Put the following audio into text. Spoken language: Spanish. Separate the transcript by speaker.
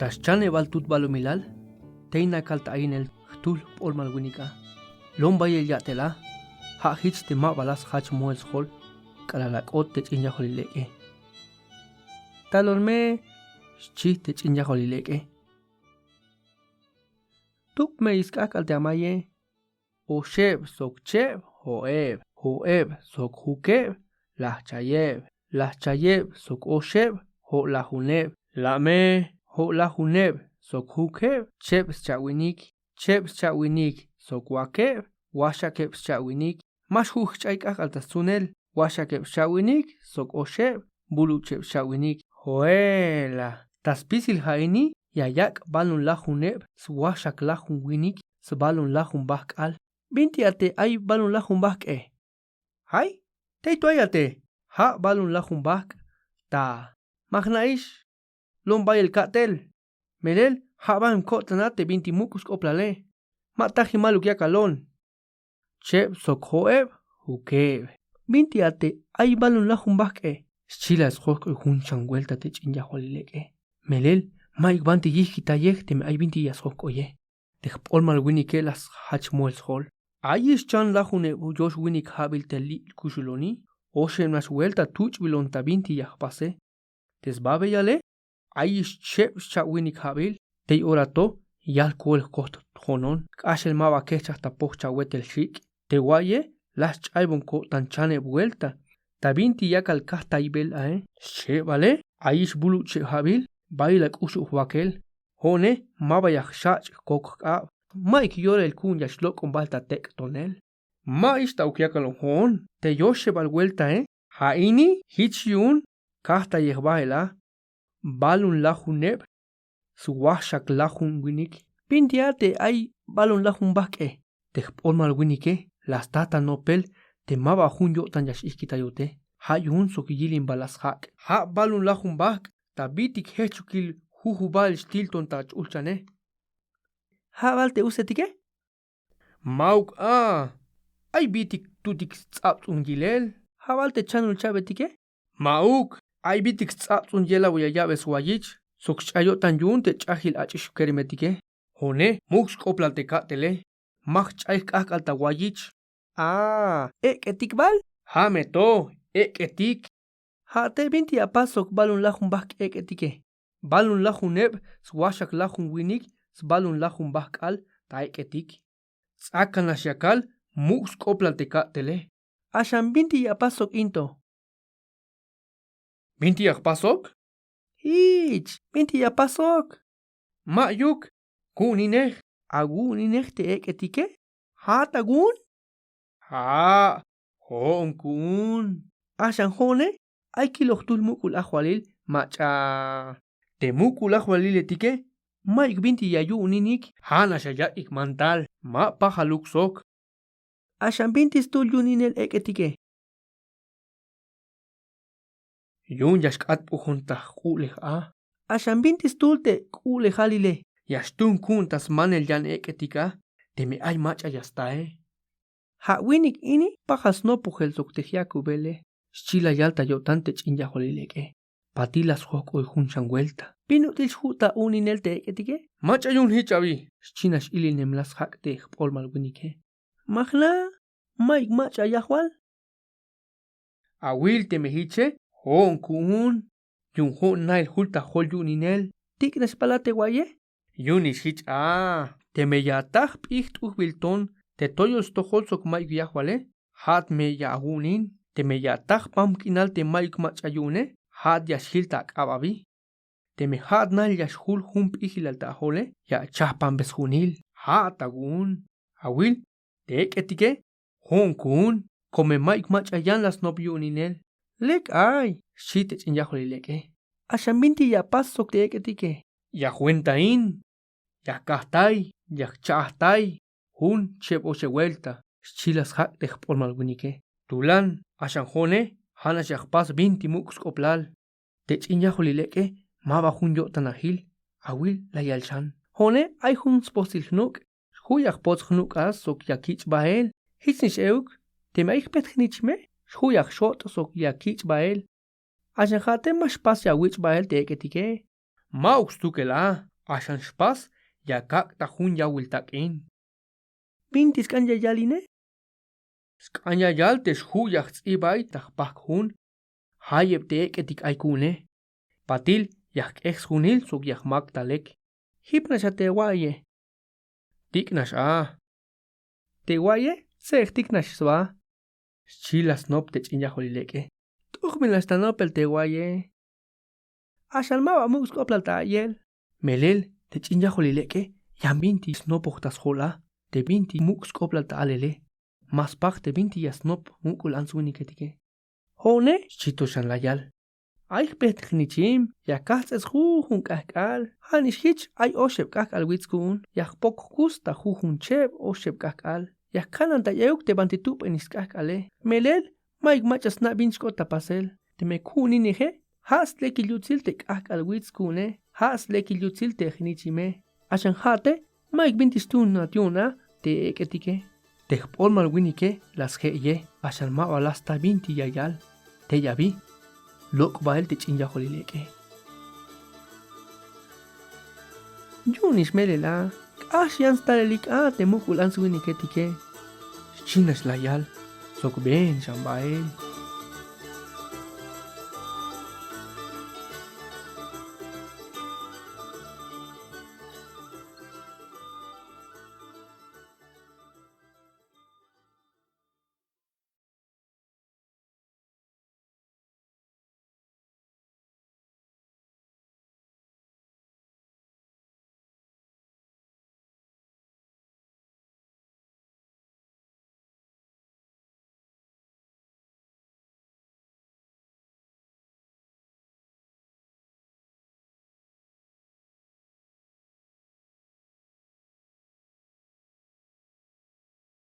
Speaker 1: Tashchane baltut balumilal, teina kaltain el tul pol malwinika. Lomba y el yatela, ha hits te ma balas hach moels hol, kalalakot te chinya holileke. Talorme, chi te chinya holileke. Tuk me iskak al te amaye, o sheb sok cheb, hoeb sok hukeb, lah chayeb sok o sheb, ho la huneb, la me. Ho la huneb sok hukeb, chebs chawinik sok wakeb, washakeb chawinik, mash huk chaykak altasunel, washakeb chawinik sok osheb, bulucheb chawinik, hoela. Taspisil haini, yayak balun la huneb, swashak la hunwinik, sbalun la hunbak al. Binti ate ay balun la hunbak Hay, teito ayate, ha balun la hunbak, ta. Magnaish. Lombay el katel. Melel, haban kotanate binti mukus oplale. Mataji maluk yakalon. Cheb sok hoeb, hukeb. Binti ate, ay balun la humbake. Chilas hok hun changuelta te chinya holileke. Melel, maik banti yihkita te me ay binti yas hok oye. Dejp olmal winike las hach moels hol. Ayis chan la hune josh winik habil te li kushuloni. Oshen mas vuelta tuch bilonta binti yahpase. Desbabe yale. Aish chep chawinik habil, te orato, yal kuel kost honon, kashel maba kecha hasta pocha wetel shik, te guaye, las chaibon ko tanchane vuelta, tabinti yakal kasta ibel che vale, aish bulu che habil, baila kushu huakel, hone, maba yak shach kok ab, maik yore el kun yashlok on balta tek tonel, maish taukiakalon hon, te yoshe bal vuelta haini, hichiun, kasta yehbaela, balun lahuneb, suwashak lahun winik. Pintiate ay balun lahun bake. Te olmal winike, las tata nopel, te maba hun yotan yash iskitayote. Ha yun sokiyilin balas hak. Ha balun lahun bak, tabitik hechukil huhubal stilton tach ulchane. Ha balte usetike? Mauk ay bitik tutik tsapt ungilel. Ha balte chanul chabetike? Mauk. Ay bitik tsapsun yela voy a llaves wayich, sokchayotan yun te chahil achish kerimetike. Hone, mux koplalte katele, mach chaik alta wayich. Eketik bal? Ha meto, eketik. Ha te binti apasok balun lahun bak eketike. Balun lahun eb, swashak lahun winik, sbalun lahun bak al, ta eketik. Sakan ashakal, mux koplalte katele. Ashan binti apasok into. Binti pasok? Binti pasok. Mayuk, kuninech, aguninech te eketike? Hat agun? Ha, hon kun. Ashan hone, ay kiloktul mukul ahwalil, macha. Te mukul ahwalil etike? Mayuk binti yayu uninik, hana shaya ikmantal, ma pahaluk sok. Ashan binti stul yuninel eketike? Yun yashkat pujonta kuleh Ashan bintis tulte kule halile. Yashtun kuntas manel yan eketika. Teme ay macha yastae. Ha winik ini pajas no pujel soktejiaku bele. Schila yalta yotante chinya holileke. Patilas hok oy hunchan vuelta. Pinutil juta uninel te eketike. Macha yun hichavi. Schinash ilil nemlas hakte polmal winike. Mahla, maik macha yahwal. Awil te mehiche. Hon kun, yun hon nail hulta hol yuninel, tiknes palate guaye? Yunis hich te me yatach picht bilton, te toyos to holsok maik yahuale, hat me yahunin, te me yatach pamkinal te maik machayune, hat yashiltak ababi. Te me hat nail yashul hump ihilalta hole, ya chahpan beshunil, hat agun. Awil, te eketike, hon kun, come maik machayan las nop yuninel. Lek ay, shite chinyaholi leke. Ashan binti ya pasok te eketike. Ya huentain, ya kahtay, ya chahtay, hun chep oche vuelta. Chilas hak de polmal winike. Tulan, ashan hone, hanas pas binti mux koplal. Te chinyaholi leke, maba hun yotan ahil, awil la yalchan. Hone, ay hun sposil hnuk, huyak pots hnuk as sok yakich bael. Hitznish euk, te me petchnich me. Huyak shot sok yakich bael. Ashan hate mas pas ya wich bael te eketike. Maux tukela, Ashan shpas yakak tajun yawiltakin. Bintis kan yayaline? Skanya yal teshu yachtibay tajpak hun. Hayeb te eketik aykune. Patil yak exhunil suk yak maktalek. Hipnasha te waye. Tiknash Te waye se tiknash swa. Chilas nop te chinyajolileke. Tukmilas tanopel te waye. Ashalmawa mux koplal ta yel. Melel te chinyajolileke. Yambinti snopoktas hola. Te binti mux koplal ta alele. Mas pak te binti yasnop mukul ansuiniketike. Hone chito shan layal. Ay petnichim yakats es jujun kakal. Hanish hich ay oshep kakal witskun. Yak pok kusta jujun cheb oshep kakal. Yak kanan ta yayuk te bantitup enis kakale. Melel maik machas na binchko tapasel. Te me kuni nije. Has leki lutzil te kakal witskune. Has leki lutzil te jnichime. Ashan hate maik bintistun na tiuna te eketike. Te polmal winike las geye. Ashan ma alasta binti yayal. Te yabi. Lok bael te chinyajolileke. Yunish melela. Ashian stalelik te mukul ansuiniketike. Chinas layal. Sok ben shambael.